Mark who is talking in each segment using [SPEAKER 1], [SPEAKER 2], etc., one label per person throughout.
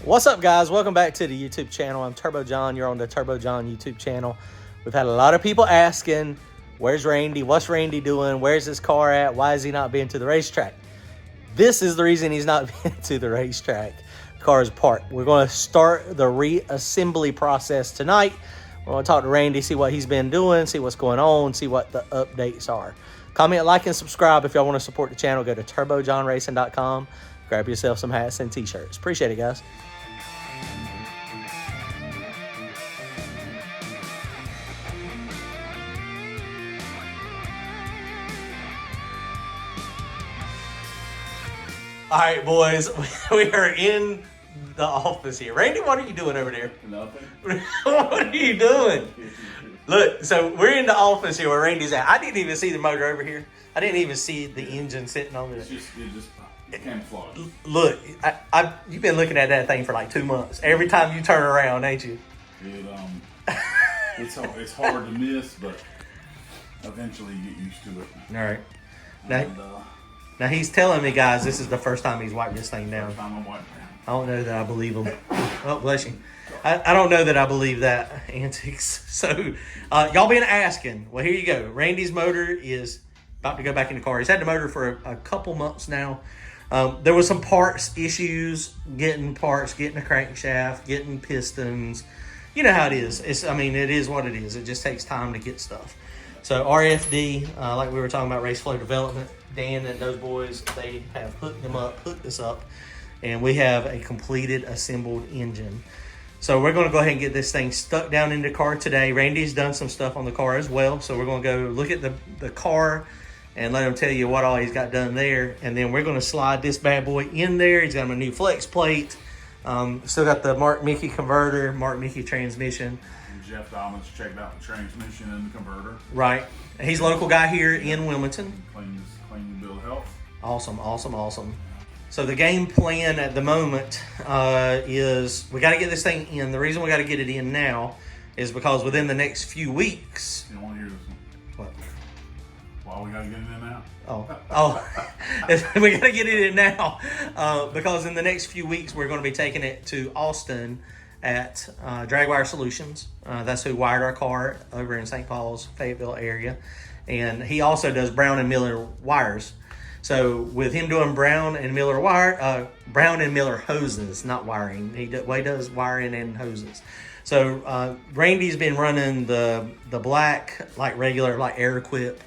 [SPEAKER 1] What's up, guys? Welcome back to the YouTube channel. I'm Turbo John. You're on the Turbo John YouTube channel. We've had a lot of people asking, where's Randy? What's Randy doing? Where's his car at? Why is he not being to the racetrack? This is the reason he's not being to the racetrack. The car is parked. We're going to start the reassembly process tonight. We're going to talk to Randy, see what he's been doing, see what's going on, see what the updates are. Comment, like, and subscribe if y'all want to support the channel. Go to turbojohnracing.com. Grab yourself some hats and t-shirts. Appreciate it, guys. All right, boys, we are in the office here. Randy, what are you doing over there?
[SPEAKER 2] Nothing.
[SPEAKER 1] What are you doing? Look, so we're in the office here where Randy's at. I didn't even see the motor over here. I didn't even see the engine sitting on there.
[SPEAKER 2] It's just camouflage.
[SPEAKER 1] Look, you've been looking at that thing for like 2 months. Every time you turn around, ain't you?
[SPEAKER 2] It's hard to miss, but eventually you get used to it.
[SPEAKER 1] All right. Now he's telling me, guys, this is the first time he's wiped this thing down.
[SPEAKER 2] First time I'm wiping down.
[SPEAKER 1] I don't know that I believe him. Oh, bless you. I don't know that I believe that antics. So, y'all been asking. Well, here you go. Randy's motor is about to go back in the car. He's had the motor for a couple months now. There was some parts issues, getting a crankshaft, getting pistons. You know how it is. It is what it is. It just takes time to get stuff. So RFD, like we were talking about, Race Flow Development, Dan and those boys, they have hooked this up, and we have a completed assembled engine. So we're going to go ahead and get this thing stuck down in the car today. Randy's done some stuff on the car as well, so we're going to go look at the car and let him tell you what all he's got done there, and then we're going to slide this bad boy in there. He's got a new flex plate, still got the Mark Mickey converter, Mark Mickey transmission.
[SPEAKER 2] Jeff Diamond's checked out the transmission and the converter.
[SPEAKER 1] Right. He's a local guy here in Wilmington.
[SPEAKER 2] Clean bill of health.
[SPEAKER 1] Awesome. So the game plan at the moment is we got to get this thing in. The reason we got to get it in now is because within the next few weeks.
[SPEAKER 2] You don't want to hear this one? What? Why we got to get it in now?
[SPEAKER 1] We got to get it in now because in the next few weeks we're going to be taking it to Austin at Dragwire Solutions. That's who wired our car over in St. Paul's, Fayetteville area. And he also does Brown and Miller wires. So with him doing Brown and Miller hoses, not wiring. He does wiring and hoses. So Randy's been running the black, regular Air Equip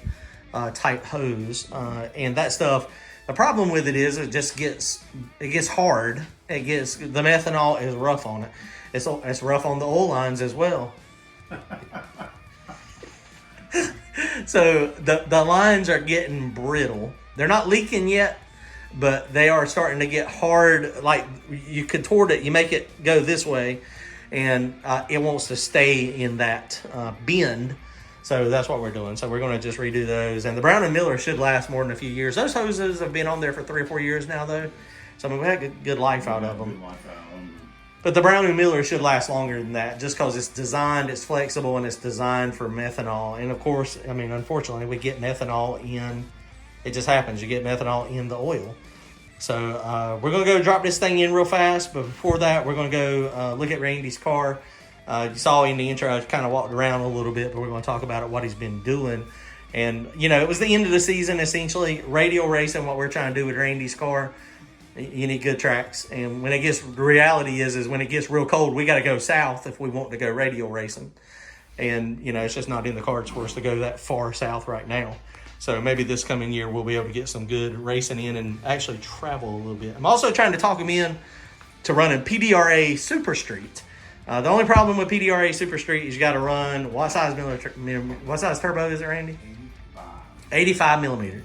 [SPEAKER 1] type hose. And that stuff, the problem with it is it gets hard. The methanol is rough on it. It's rough on the oil lines as well. So the lines are getting brittle. They're not leaking yet, but they are starting to get hard. Like you contort it, you make it go this way, and it wants to stay in that bend. So that's what we're doing. So we're going to just redo those. And the Brown and Miller should last more than a few years. Those hoses have been on there for 3 or 4 years now, though. So we had good life out of them. But the Brown and Miller should last longer than that just because it's flexible, and it's designed for methanol. And, of course, unfortunately, we get methanol in. It just happens. You get methanol in the oil. So we're going to go drop this thing in real fast. But before that, we're going to go look at Randy's car. You saw in the intro, I kind of walked around a little bit, but we're going to talk about what he's been doing. And, it was the end of the season, essentially. Radial racing, what we're trying to do with Randy's car. You need good tracks, and the reality is when it gets real cold, we got to go south if we want to go radial racing. And, it's just not in the cards for us to go that far south right now. So maybe this coming year we'll be able to get some good racing in and actually travel a little bit. I'm also trying to talk him in to running PDRA Super Street. The only problem with PDRA Super Street is you got to run, what size turbo is it, Randy? 85 millimeter.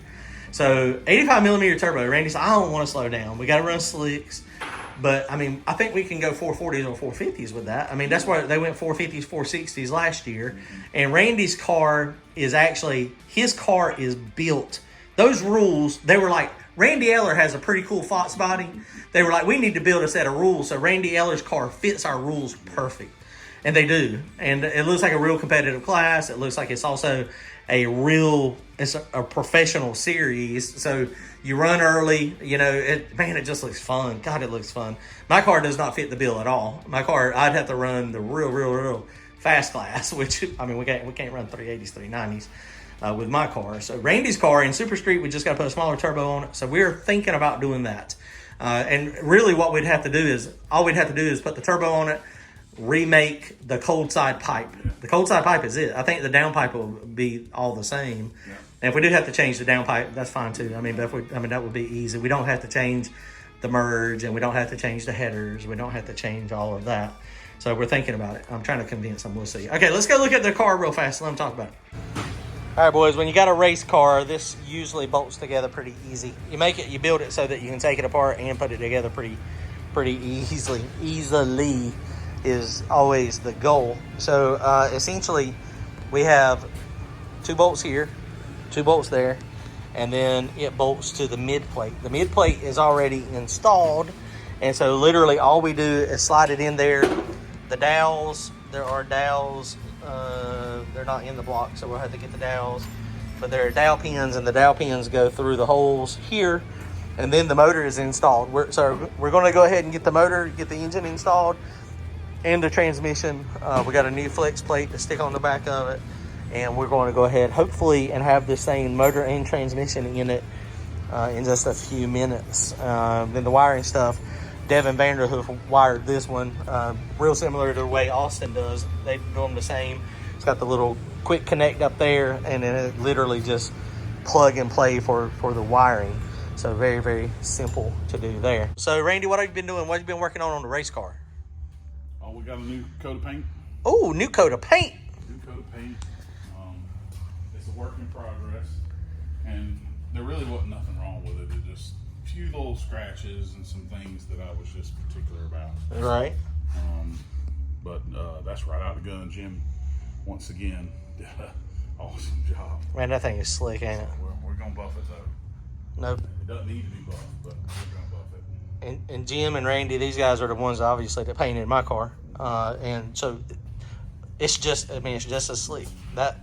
[SPEAKER 1] So 85 millimeter turbo. Randy said, I don't want to slow down. We got to run slicks. But, I think we can go 440s or 450s with that. That's why they went 450s, 460s last year. And Randy's car is built. Those rules, they were like, Randy Eller has a pretty cool Fox body. They were like, we need to build a set of rules. So Randy Eller's car fits our rules perfect. And they do. And it looks like a real competitive class. It looks like it's also it's a professional series. So you run early, you know, it just looks fun. God, it looks fun. My car does not fit the bill at all. My car, I'd have to run the real fast class, which, I mean, we can't run 380s, 390s. With my car. So Randy's car in Super Street, we just got to put a smaller turbo on it. So we're thinking about doing that. And really what we'd have to do is put the turbo on it, remake the cold side pipe. The cold side pipe is it. I think the down pipe will be all the same. Yeah. And if we do have to change the down pipe, that's fine too. I mean, that would be easy. We don't have to change the merge, and we don't have to change the headers. We don't have to change all of that. So we're thinking about it. I'm trying to convince them. We'll see. Okay, let's go look at the car real fast and let them talk about it. All right, boys, when you got a race car, this usually bolts together pretty easy. You build it so that you can take it apart and put it together pretty easily. Easily is always the goal. So essentially, we have 2 bolts here, 2 bolts there, and then it bolts to the mid plate. The mid plate is already installed, and so literally all we do is slide it in there. The dowels, there are dowels. They're not in the block, so we'll have to get the dowels. But there are dowel pins, and the dowel pins go through the holes here, and then the motor is installed. We're going to go ahead and get the motor, get the engine installed, and the transmission. We got a new flex plate to stick on the back of it, and we're going to go ahead, hopefully, and have the same motor and transmission in it in just a few minutes. Then the wiring stuff, Devin Vanderhoof wired this one, real similar to the way Austin does. They do them the same. It's got the little quick connect up there, and then it literally just plug and play for the wiring. So very, very simple to do there. So Randy, what have you been doing? What have you been working on the race car?
[SPEAKER 2] Oh, we got a new coat of paint.
[SPEAKER 1] Oh, new coat of paint.
[SPEAKER 2] New coat of paint. It's a work in progress, and there really wasn't nothing wrong with it. It just a few little scratches and some things that I was just particular about.
[SPEAKER 1] Right.
[SPEAKER 2] But that's right out of the gun. Jim, once again, did an awesome job.
[SPEAKER 1] Man, that thing is slick, ain't it?
[SPEAKER 2] We're gonna buff it though.
[SPEAKER 1] Nope.
[SPEAKER 2] It doesn't need to be buffed, but we're gonna buff it.
[SPEAKER 1] And Jim and Randy, these guys are the ones obviously that painted my car, and so it's just as slick. That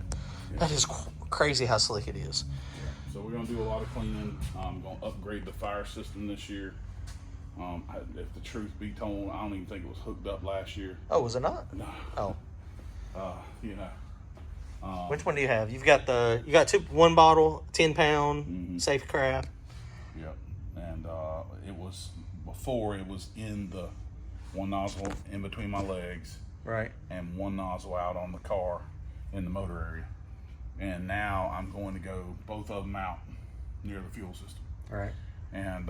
[SPEAKER 1] is crazy how slick it is.
[SPEAKER 2] Yeah. So we're gonna do a lot of cleaning. I'm gonna upgrade the fire system this year. If the truth be told, I don't even think it was hooked up last year.
[SPEAKER 1] Oh, was it not?
[SPEAKER 2] No.
[SPEAKER 1] Oh.
[SPEAKER 2] You know.
[SPEAKER 1] Which one do you have? You got 1 bottle, 10-pound, Safe Craft.
[SPEAKER 2] Yep. And before it was in the one nozzle in between my legs.
[SPEAKER 1] Right. And
[SPEAKER 2] 1 nozzle out on the car in the motor area. And now I'm going to go both of them out near the fuel system.
[SPEAKER 1] Right.
[SPEAKER 2] And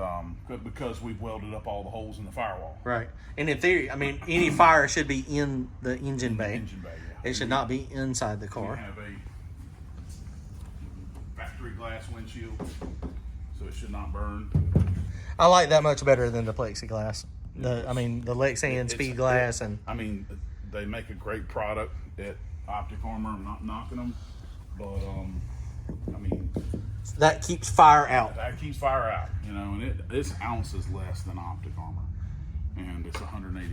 [SPEAKER 2] because we've welded up all the holes in the firewall.
[SPEAKER 1] Right. And in theory, I mean, any fire should be in the engine bay.
[SPEAKER 2] Engine bay, yeah.
[SPEAKER 1] It should not be inside the car.
[SPEAKER 2] We have a factory glass windshield, so it should not burn.
[SPEAKER 1] I like that much better than the plexiglass. The Lexan Speed Glass, and
[SPEAKER 2] I mean, they make a great product at Optic Armor. I'm not knocking them, but I mean,
[SPEAKER 1] that keeps fire out.
[SPEAKER 2] That keeps fire out, you know. And this ounce is less than Optic Armor, and it's $189.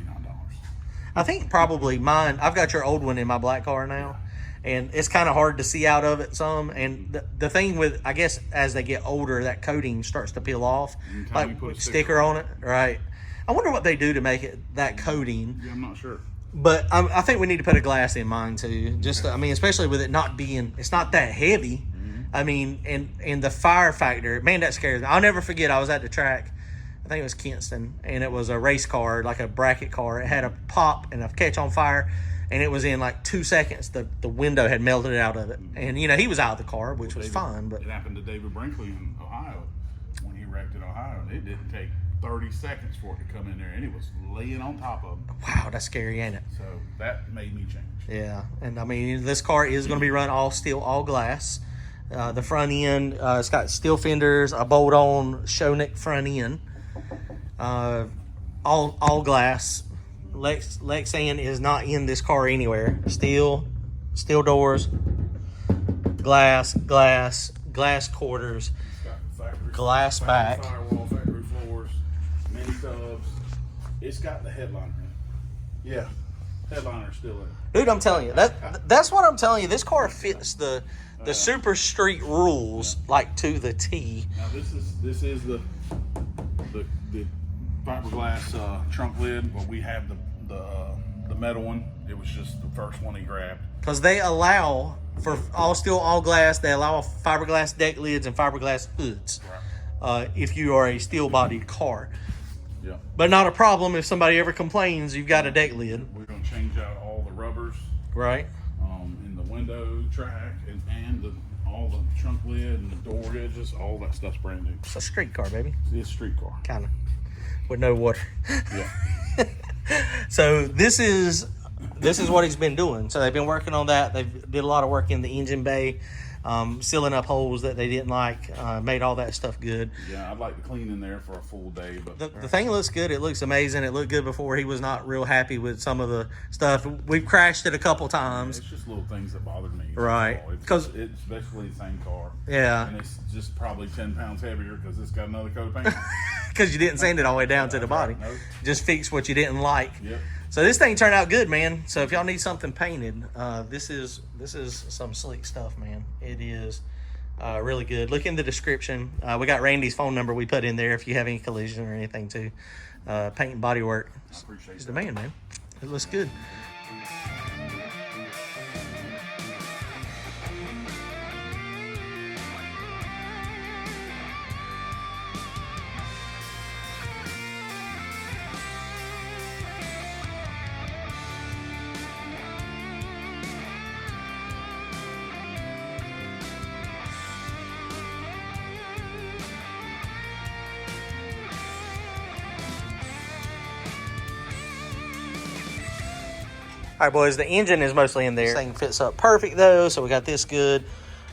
[SPEAKER 1] I think probably mine. I've got your old one in my black car now, and it's kind of hard to see out of it some. And the thing with, I guess, as they get older, that coating starts to peel off, like put a sticker on it, right? I wonder what they do to make it that coating.
[SPEAKER 2] Yeah, I'm not sure.
[SPEAKER 1] But I think we need to put a glass in mine too. Just, I mean, especially with it not being, it's not that heavy. Mm-hmm. I mean, and the fire factor, man, that scares me. I'll never forget. I was at the track. I think it was Kinston, and it was a race car, like a bracket car. It had a pop and a catch on fire, and it was in like 2 seconds. The window had melted out of it, and you know he was out of the car, which was fine. But
[SPEAKER 2] it happened to David Brinkley in Ohio when he wrecked in Ohio. It didn't take 30 seconds for it to come in there, and it was laying on top of him.
[SPEAKER 1] Wow, that's scary, ain't it?
[SPEAKER 2] So that made me change.
[SPEAKER 1] Yeah, and I mean, this car is going to be run all steel, all glass. The front end, it's got steel fenders, a bolt-on show neck front end, all glass. Lexan is not in this car anywhere. Steel doors, glass quarters, glass back.
[SPEAKER 2] Firewall, factory floors, mini tubs. It's got the headliner in it.
[SPEAKER 1] Yeah.
[SPEAKER 2] Headliner's still in.
[SPEAKER 1] Dude, I'm telling you, that's what I'm telling you. This car fits the super street rules like to the T.
[SPEAKER 2] Now this is the fiberglass trunk lid, but we have the metal one. It was just the first one he grabbed.
[SPEAKER 1] Because they allow for all steel, all glass. They allow fiberglass deck lids and fiberglass hoods.
[SPEAKER 2] Right.
[SPEAKER 1] If you are a steel-bodied car.
[SPEAKER 2] Yeah.
[SPEAKER 1] But not a problem if somebody ever complains you've got a deck lid.
[SPEAKER 2] We're going to change out all the rubbers.
[SPEAKER 1] Right.
[SPEAKER 2] In the window track and all the trunk lid and the door edges, all that stuff's brand new.
[SPEAKER 1] It's a street car, baby.
[SPEAKER 2] It's a street car.
[SPEAKER 1] Kind of. With no water.
[SPEAKER 2] Yeah.
[SPEAKER 1] So this is what he's been doing. So they've been working on that. They did a lot of work in the engine bay, sealing up holes that they didn't like, made all that stuff good.
[SPEAKER 2] Yeah, I'd like to clean in there for a full day. But
[SPEAKER 1] The thing looks good. It looks amazing. It looked good before. He was not real happy with some of the stuff. We've crashed it a couple times.
[SPEAKER 2] it's just little things that bothered me.
[SPEAKER 1] Right.
[SPEAKER 2] Because it's basically the same car.
[SPEAKER 1] Yeah.
[SPEAKER 2] And it's just probably 10 pounds heavier because it's got another coat of paint.
[SPEAKER 1] Because you didn't sand it all the way down to the body.
[SPEAKER 2] Right. Nope.
[SPEAKER 1] Just fix what you didn't like.
[SPEAKER 2] Yep.
[SPEAKER 1] So this thing turned out good, man. So if y'all need something painted, this is some sleek stuff, man. It is really good. Look in the description. We got Randy's phone number we put in there if you have any collision or anything too. Paint and body work.
[SPEAKER 2] I appreciate
[SPEAKER 1] He's the man, man. It looks good. All right, boys, the engine is mostly in there. This thing fits up perfect, though, so we got this good.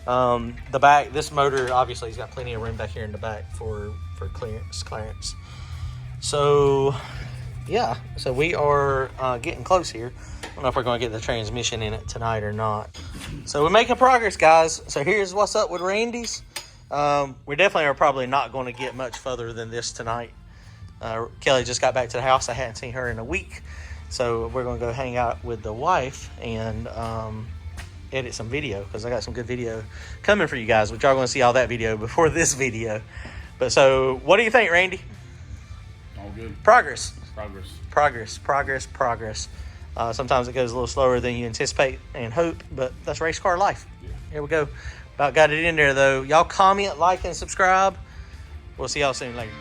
[SPEAKER 1] The back, this motor, obviously, has got plenty of room back here in the back for clearance. So, yeah, so we are getting close here. I don't know if we're going to get the transmission in it tonight or not. So we're making progress, guys. So here's what's up with Randy's. We definitely are probably not going to get much further than this tonight. Kelly just got back to the house. I hadn't seen her in a week. So we're going to go hang out with the wife and edit some video because I got some good video coming for you guys, which y'all going to see all that video before this video. But so what do you think, Randy?
[SPEAKER 2] All good.
[SPEAKER 1] Progress. Sometimes it goes a little slower than you anticipate and hope, but that's race car life.
[SPEAKER 2] Yeah.
[SPEAKER 1] Here we go. About got it in there, though. Y'all comment, like, and subscribe. We'll see y'all soon later.